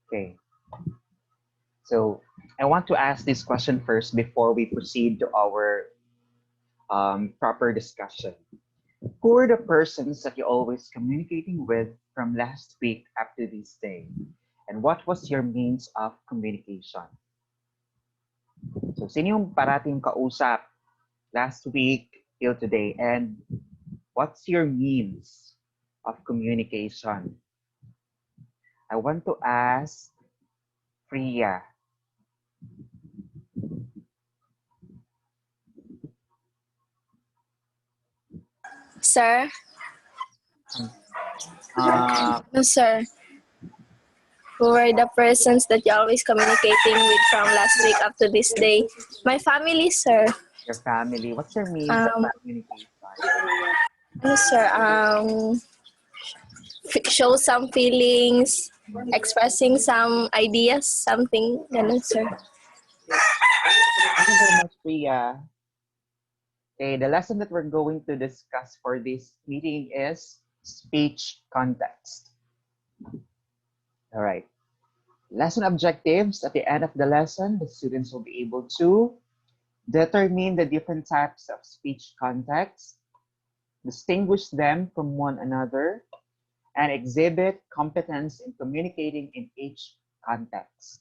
Okay. So I want to ask this question first before we proceed to our proper discussion. Who are the persons that you're always communicating with from last week up to this day? And what was your means of communication? So, sino yung parating kausap last week till today? And what's your means of communication? I want to ask Priya. Sir? No, sir. Who are the persons that you're always communicating with from last week up to this day? My family, sir. Your family. What's your means of communication? Ano, sir? Show some feelings, expressing some ideas, something. Ganun, sir. Thank you very much, Priya. Okay, the lesson that we're going to discuss for this meeting is speech context. All right. Lesson objectives. At the end of the lesson, the students will be able to determine the different types of speech context, distinguish them from one another, and exhibit competence in communicating in each context.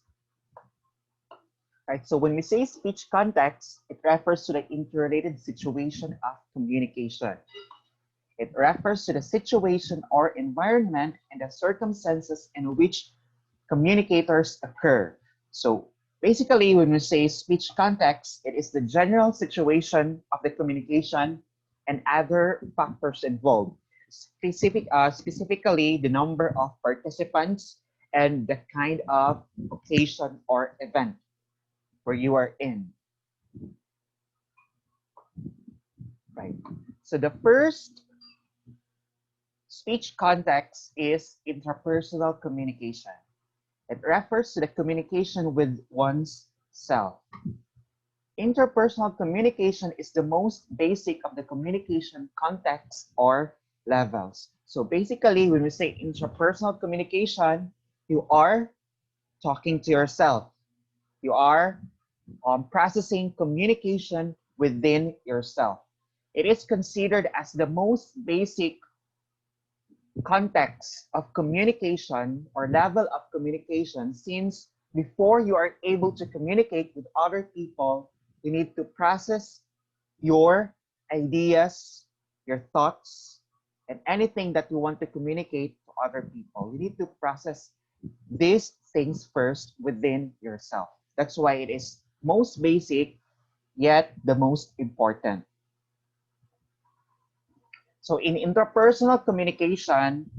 Right, so when we say speech context, it refers to the interrelated situation of communication. It refers to the situation or environment and the circumstances in which communicators occur. So basically, when we say speech context, it is the general situation of the communication and other factors involved. Specifically, the number of participants and the kind of occasion or event where you are in. Right. So the first speech context is interpersonal communication. It refers to the communication with one's self. Interpersonal communication is the most basic of the communication context or levels. So basically, when we say interpersonal communication, you are talking to yourself. You are processing communication within yourself. It is considered as the most basic context of communication or level of communication, since before you are able to communicate with other people, you need to process your ideas, your thoughts, and anything that you want to communicate to other people. You need to process these things first within yourself. That's why it is most basic, yet the most important. So in interpersonal communication,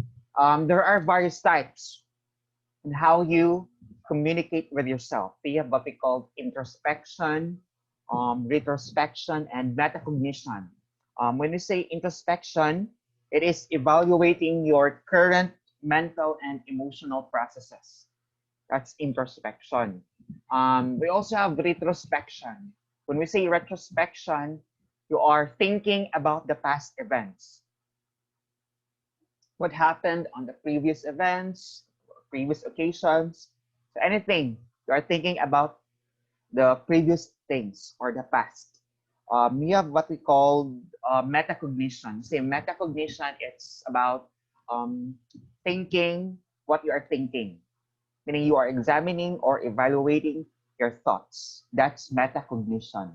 there are various types in how you communicate with yourself. We have what we call introspection, retrospection, and metacognition. When we say introspection, it is evaluating your current mental and emotional processes. That's introspection. We also have retrospection. When we say retrospection, you are thinking about the past events. What happened on the previous events, previous occasions, so anything. You are thinking about the previous things or the past. We have what we call metacognition. Say metacognition, it's about thinking what you are thinking, meaning you are examining or evaluating your thoughts. That's metacognition.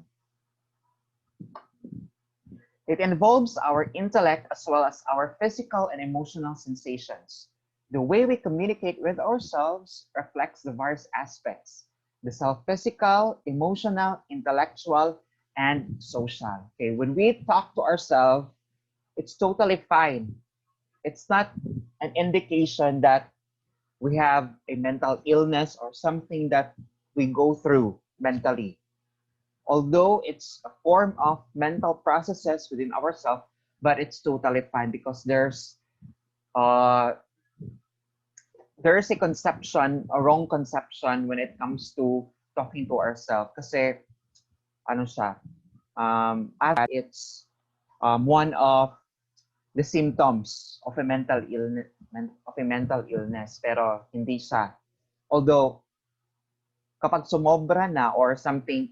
It involves our intellect as well as our physical and emotional sensations. The way we communicate with ourselves reflects the various aspects: the self-physical, emotional, intellectual, and social. Okay, when we talk to ourselves, it's totally fine. it's not an indication that we have a mental illness or something that we go through mentally. Although it's a form of mental processes within ourselves, but it's totally fine because uh, there's a conception, a wrong conception when it comes to talking to ourselves. Kasi, ano siya, it's one of the symptoms of a mental illness, pero hindi siya. Although, kapag sumobra na or something,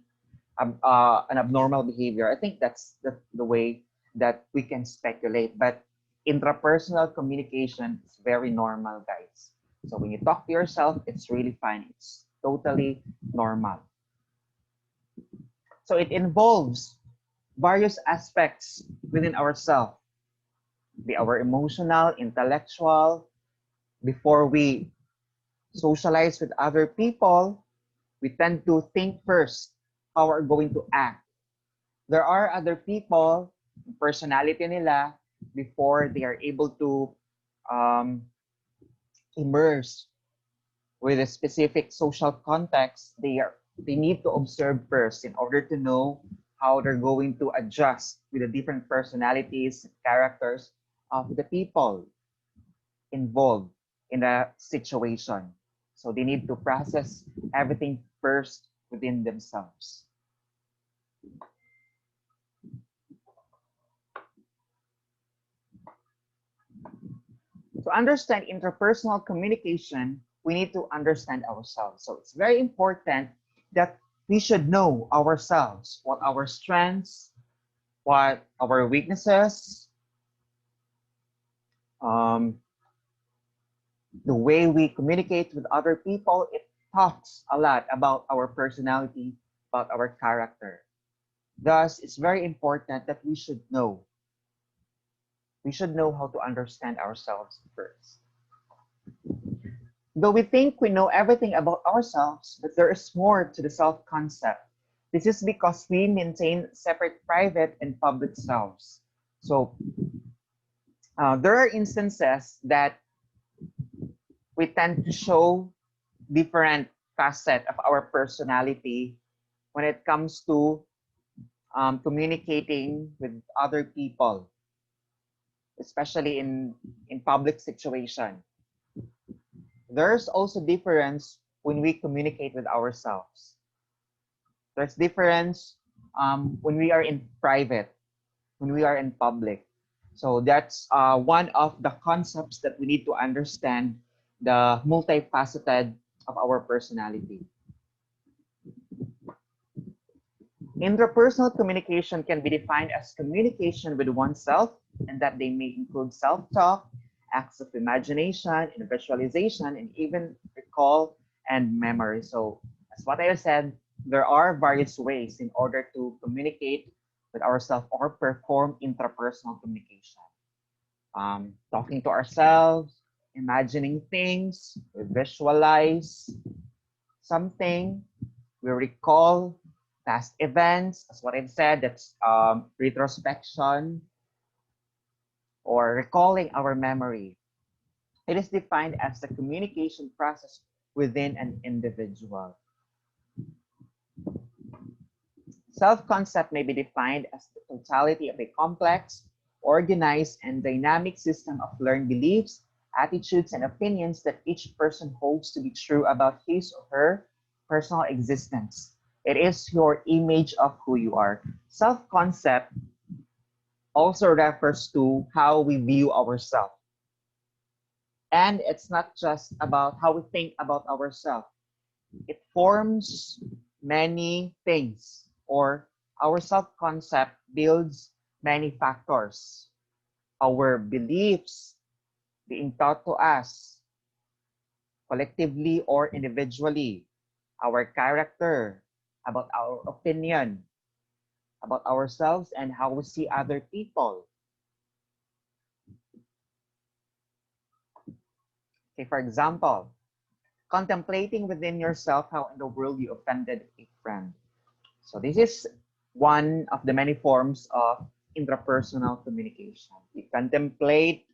an abnormal behavior, I think that's the way that we can speculate. But intrapersonal communication is very normal, guys. So when you talk to yourself, it's really fine. It's totally normal. So it involves various aspects within ourselves, our emotional, intellectual. Before we socialize with other people, we tend to think first how we're going to act. There are other people, personality nila, before they are able to um, immerse with a specific social context, they need to observe first in order to know how they're going to adjust with the different personalities, characters of the people involved in a situation. So they need to process everything first within themselves. To understand interpersonal communication, we need to understand ourselves. So it's very important that we should know ourselves, what our strengths, what our weaknesses, the way we communicate with other people. It talks a lot about our personality, about our character. Thus, it's very important that we should know. We should know how to understand ourselves first. Though we think we know everything about ourselves, but there is more to the self-concept. This is because we maintain separate private and public selves. So there are instances that we tend to show different facet of our personality when it comes to communicating with other people, especially in public situation. There's also difference when we communicate with ourselves. There's difference when we are in private, when we are in public. So that's one of the concepts that we need to understand, the multifaceted of our personality. Interpersonal communication can be defined as communication with oneself, and that they may include self-talk, acts of imagination and visualization, and even recall and memory. So as what I said, there are various ways in order to communicate with ourselves or perform intrapersonal communication. Talking to ourselves, imagining things, we visualize something, we recall past events, as what I've said, that's retrospection or recalling our memory. It is defined as the communication process within an individual. Self-concept may be defined as the totality of a complex, organized, and dynamic system of learned beliefs, attitudes, and opinions that each person holds to be true about his or her personal existence. It is your image of who you are. Self-concept also refers to how we view ourselves. And it's not just about how we think about ourselves. It forms many things, or our self-concept builds many factors. Our beliefs being taught to us collectively or individually, our character, about our opinion, about ourselves and how we see other people. Okay, for example, contemplating within yourself how in the world you offended a friend. So this is one of the many forms of intrapersonal communication. You contemplate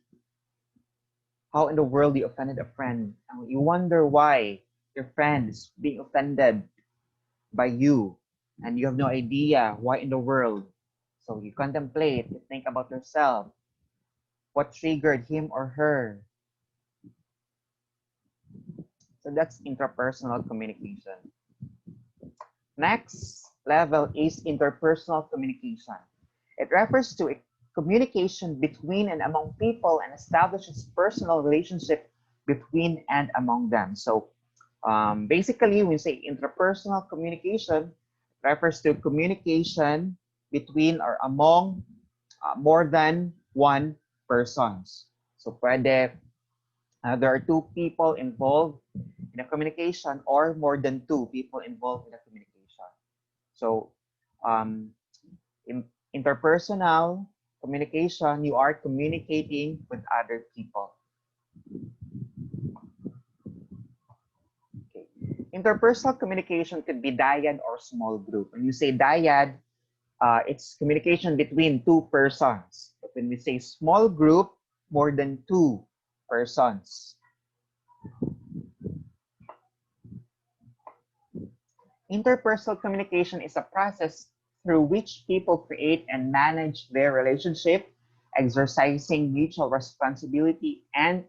how in the world you offended a friend. And you wonder why your friend is being offended by you, and you have no idea why in the world. So you contemplate, you think about yourself, what triggered him or her. So that's intrapersonal communication. Next level is interpersonal communication. It refers to a communication between and among people and establishes personal relationship between and among them. So basically, when we say interpersonal communication, it refers to communication between or among more than one persons. So pwede, there are two people involved in a communication or more than two people involved in a communication. So um, in interpersonal communication, you are communicating with other people. Okay. Interpersonal communication could be dyad or small group. When you say dyad, it's communication between two persons. But when we say small group, more than two persons. Interpersonal communication is a process through which people create and manage their relationship, exercising mutual responsibility and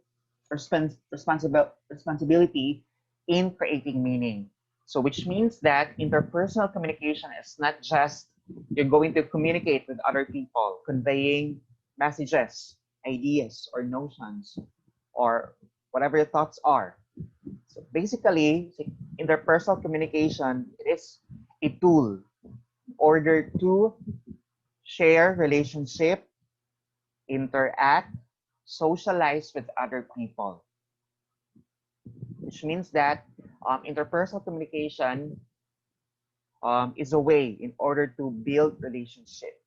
responsibility in creating meaning. So, which means that interpersonal communication is not just you're going to communicate with other people, conveying messages, ideas, or notions, or whatever your thoughts are. So basically, interpersonal communication, it is a tool in order to share relationship, interact, socialize with other people. Which means that interpersonal communication is a way in order to build relationship.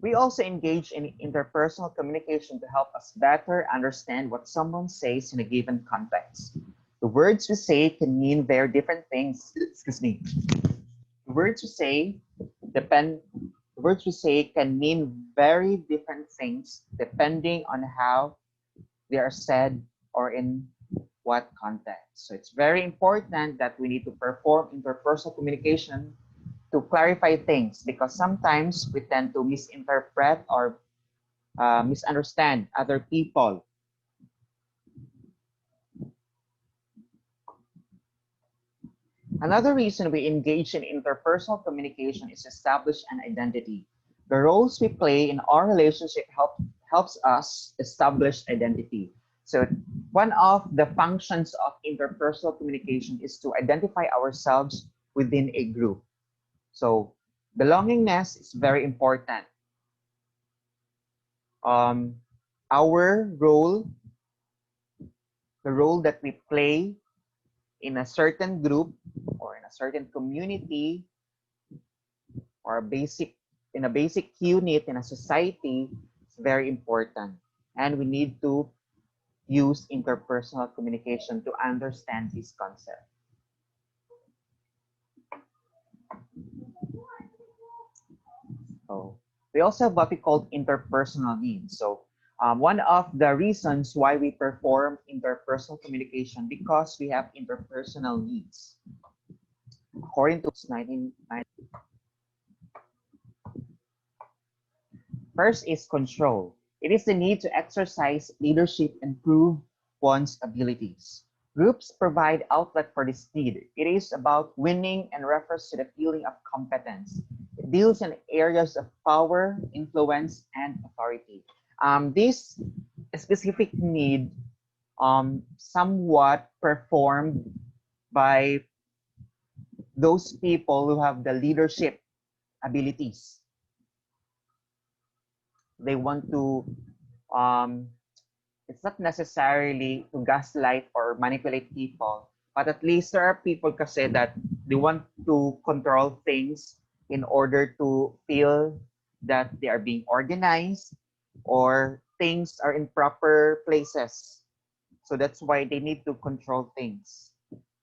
We also engage in interpersonal communication to help us better understand what someone says in a given context. The words we say can mean very different things. Excuse me. The words we say depend. The words we say can mean very different things depending on how they are said or in what context. So it's very important that we need to perform interpersonal communication to clarify things, because sometimes we tend to misinterpret or misunderstand other people. Another reason we engage in interpersonal communication is to establish an identity. The roles we play in our relationship helps us establish identity. So one of the functions of interpersonal communication is to identify ourselves within a group. So belongingness is very important. Our role, the role that we play in a certain group or in a certain community or in a basic unit in a society is very important. And we need to use interpersonal communication to understand this concept. So we also have what we call interpersonal needs. So one of the reasons why we perform interpersonal communication because we have interpersonal needs. According to 1990, first is control. It is the need to exercise leadership and prove one's abilities. Groups provide outlet for this need. It is about winning and refers to the feeling of competence. It deals in areas of power, influence, and authority. This specific need somewhat performed by those people who have the leadership abilities. They want to it's not necessarily to gaslight or manipulate people, but at least there are people kasi that they want to control things in order to feel that they are being organized or things are in proper places. So that's why they need to control things.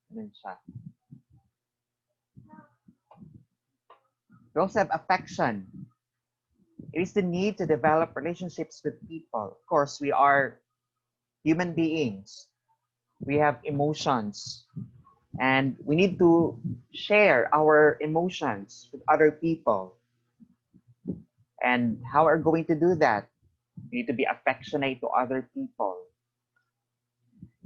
Ganun siya. We also have affection. It is the need to develop relationships with people. Of course, we are human beings. We have emotions, and we need to share our emotions with other people. And how are we going to do that? We need to be affectionate to other people.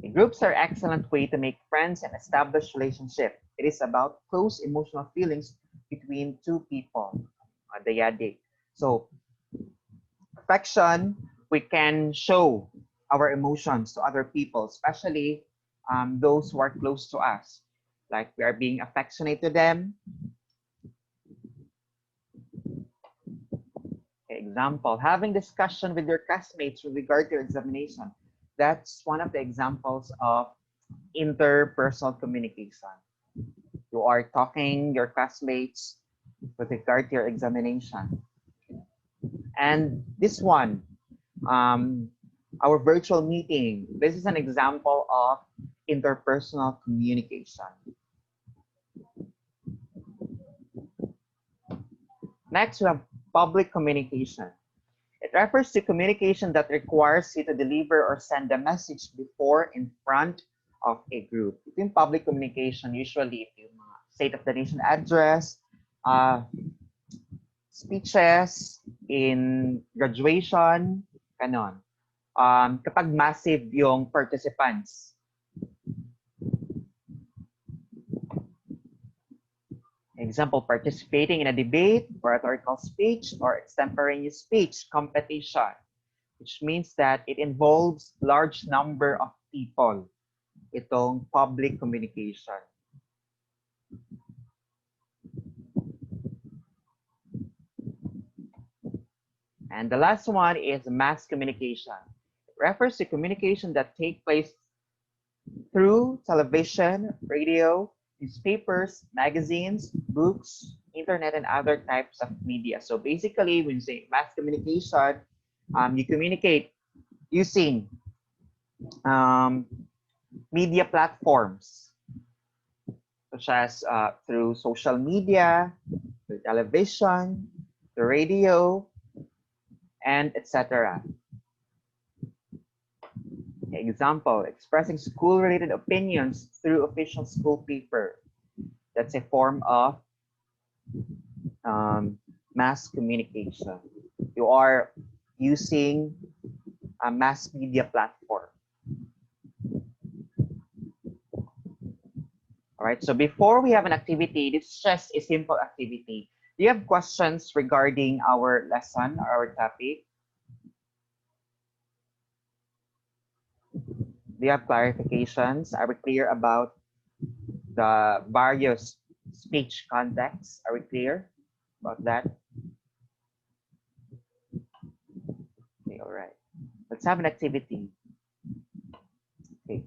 The groups are excellent way to make friends and establish relationship. It is about close emotional feelings between two people. Dayade. So affection, we can show our emotions to other people, especially those who are close to us. Like we are being affectionate to them. Example, having discussion with your classmates with regard to your examination. That's one of the examples of interpersonal communication. You are talking your classmates with regard to your examination. And this one, our virtual meeting, this is an example of interpersonal communication. Next, we have public communication. It refers to communication that requires you to deliver or send a message before in front of a group. In public communication, usually yung State of the Nation address, speeches, in graduation, kanon. Kapag massive yung participants. Example, participating in a debate, oratorical speech, or extemporaneous speech competition, which means that it involves large number of people. Itong public communication. And the last one is mass communication. It refers to communication that take place through television, radio, newspapers, magazines, books, internet, and other types of media. So basically, when you say mass communication, you communicate using media platforms, such as through social media, through television, the radio, and etc. Example, expressing school-related opinions through official school paper. That's a form of mass communication. You are using a mass media platform. All right, so before we have an activity, this is just a simple activity. Do you have questions regarding our lesson or our topic? Do you have clarifications? Are we clear about the various speech contexts? Are we clear about that? Okay, all right. Let's have an activity. Okay.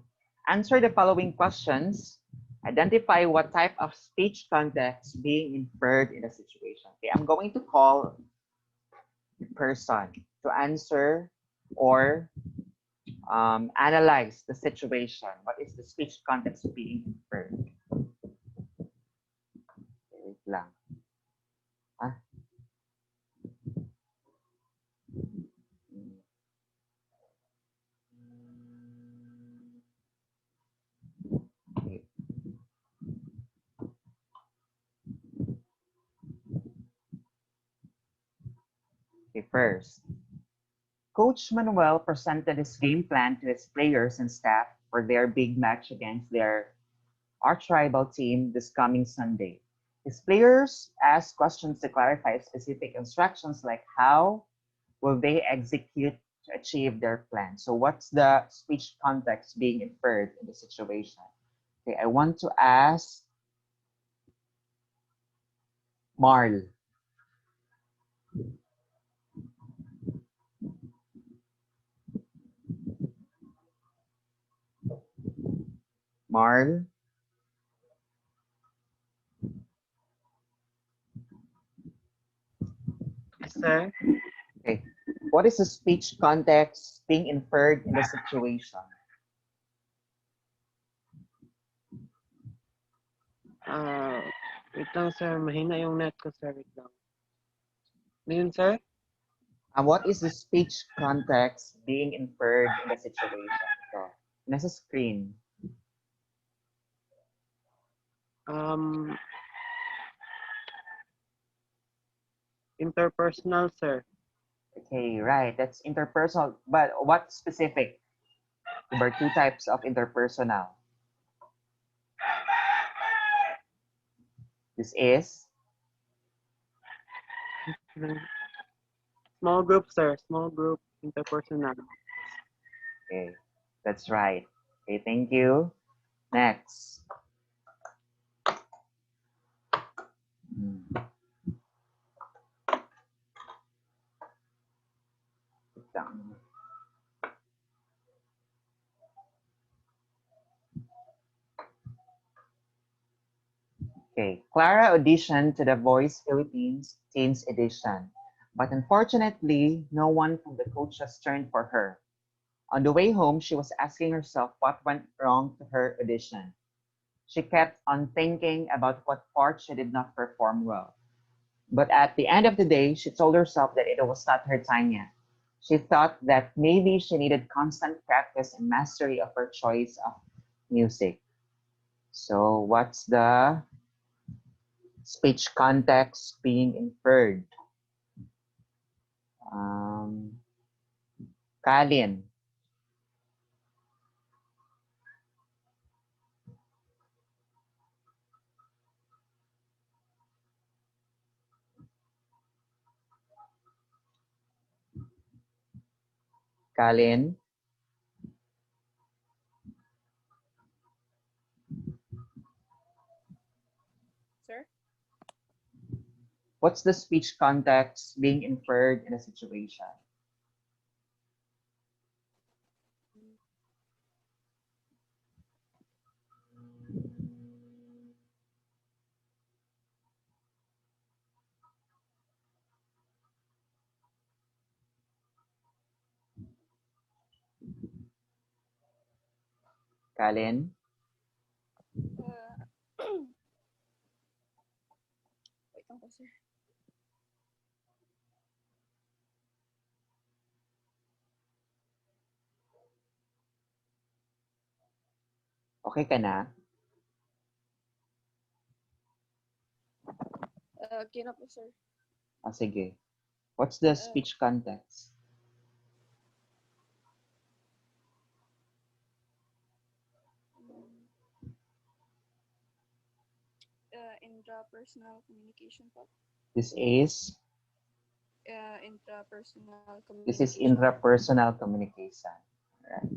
Answer the following questions. Identify what type of speech context being inferred in a situation. Okay, I'm going to call the person to answer or analyze the situation. What is the speech context being inferred? Okay, wait lang. Ah. Okay. Okay, first, Coach Manuel presented his game plan to his players and staff for their big match against their arch-rival team this coming Sunday. His players asked questions to clarify specific instructions like how will they execute to achieve their plan. So what's the speech context being inferred in the situation? Okay, I want to ask Marl. Marl? Sir? Okay. What is the speech context being inferred in the situation? Wait lang sir, mahina yung net ko sir, wait lang. Ano yun sir? What is the speech context being inferred in the situation? So, nasa screen. Um, Interpersonal, sir. Okay, right. That's interpersonal. But what specific? There are two types of interpersonal. This is Small group, sir. Small group, interpersonal. okay. That's right. Okay, thank you. Next. Hmm. Wait lang. Okay, Clara auditioned to The Voice Philippines Teens Edition, but unfortunately, no one from the coaches turned for her. On the way home, she was asking herself what went wrong to her audition. She kept on thinking about what part she did not perform well. But at the end of the day, she told herself that it was not her time yet. She thought that maybe she needed constant practice and mastery of her choice of music. So, what's the speech context being inferred? Um, Kalin. Kalin, Sir? what's the speech context being inferred in a situation? Kalin? Wait lang po, sir. Okay ka na? Okay na po, sir. Sige. What's the speech context? Intrapersonal communication po. This is Intrapersonal this is communication. intrapersonal communication. Alright.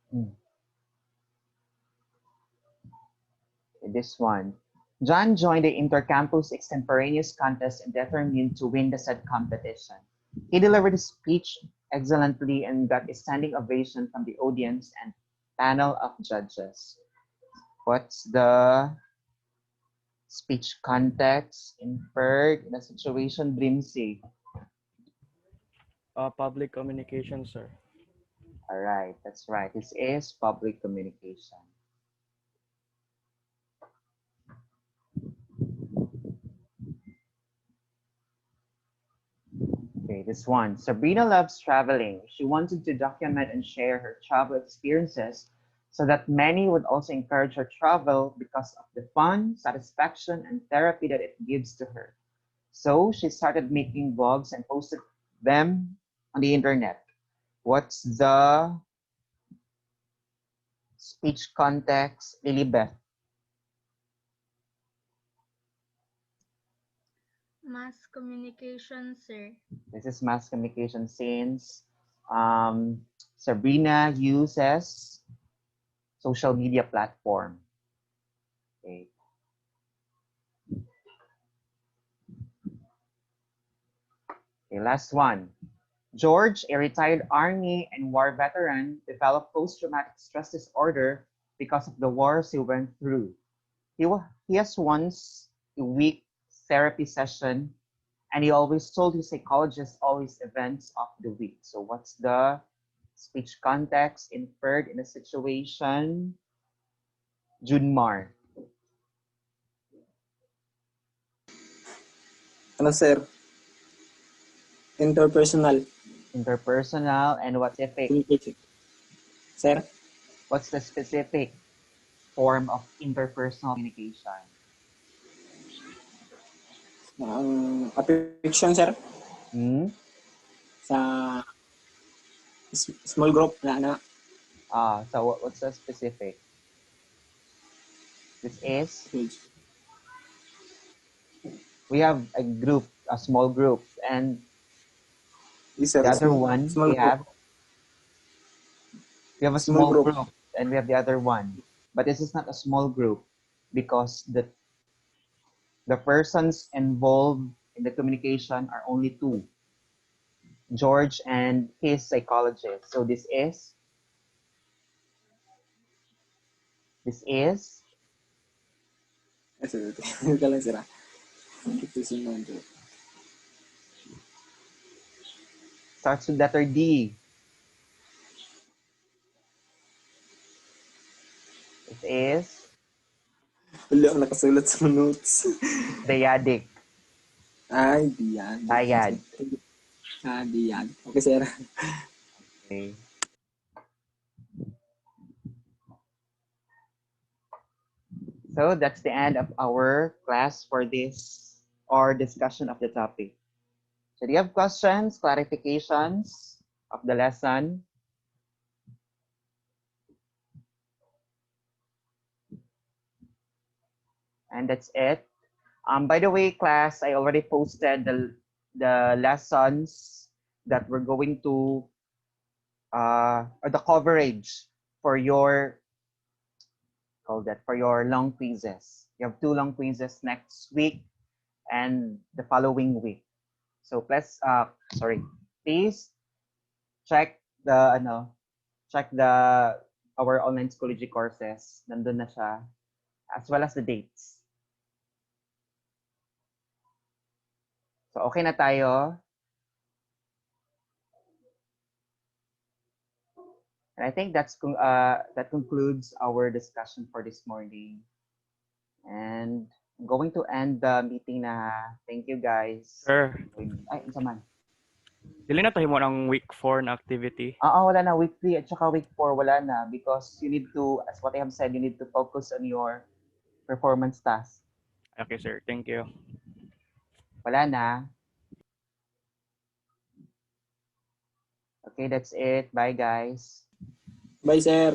Hmm. Okay, this one. John joined the Intercampus Extemporaneous Contest and determined to win the said competition. He delivered his speech excellently and got a standing ovation from the audience and panel of judges. What's the speech context inferred in a situation, Brimsey? Public communication, sir. All right, that's right. This is public communication. Okay, this one. Sabrina loves traveling. She wanted to document and share her travel experiences so that many would also encourage her travel because of the fun, satisfaction, and therapy that it gives to her. So she started making vlogs and posted them on the internet. What's the speech context, Lilibeth? Mass communication, sir. This is mass communication since Sabrina uses social media platform. Okay. Okay, last one. George, a retired Army and war veteran, developed post-traumatic stress disorder because of the wars he went through. He has once a week therapy session, and he always told his psychologist always events of the week. So what's the speech context inferred in a situation? Junmar. Ano, sir? Interpersonal Interpersonal, and what's specific? communication. Sir? What's the specific form of interpersonal communication? Affection, sir? Hmm? Sa small group na. So what's the specific? This is, we have a group, a small group, and Yes, sir. the other one, Small we group. have a Small small group. group, and we have the other one. But this is not a small group because the persons involved in the communication are only two, George and his psychologist. So this is Yes, sir. Ito lang, sir. Ito small group. starts with letter D. It is Wala akong nakasulat sa notes. dyadic. Ay, diyan. Dyad. Diyan. Okay, sir. Okay. So that's the end of our class for this or discussion of the topic. So do you have questions, clarifications of the lesson? And that's it. By the way, class, I already posted the lessons that we're going to or the coverage for your for your long quizzes. You have 2 long quizzes next week and the following week. So please check the our online Schoology courses. Nandun na siya, as well as the dates. So okay na tayo. And I think that concludes our discussion for this morning. And I'm going to end the meeting na. Thank you guys. Sir, Ay, isa man. dili na tayo mo ng week 4 na activity. Wala na. Week 3 at saka week 4, wala na. Because you need to, as what I have said, you need to focus on your performance task. Okay, sir. Thank you. Wala na. Okay, that's it. Bye, guys. Bye, sir.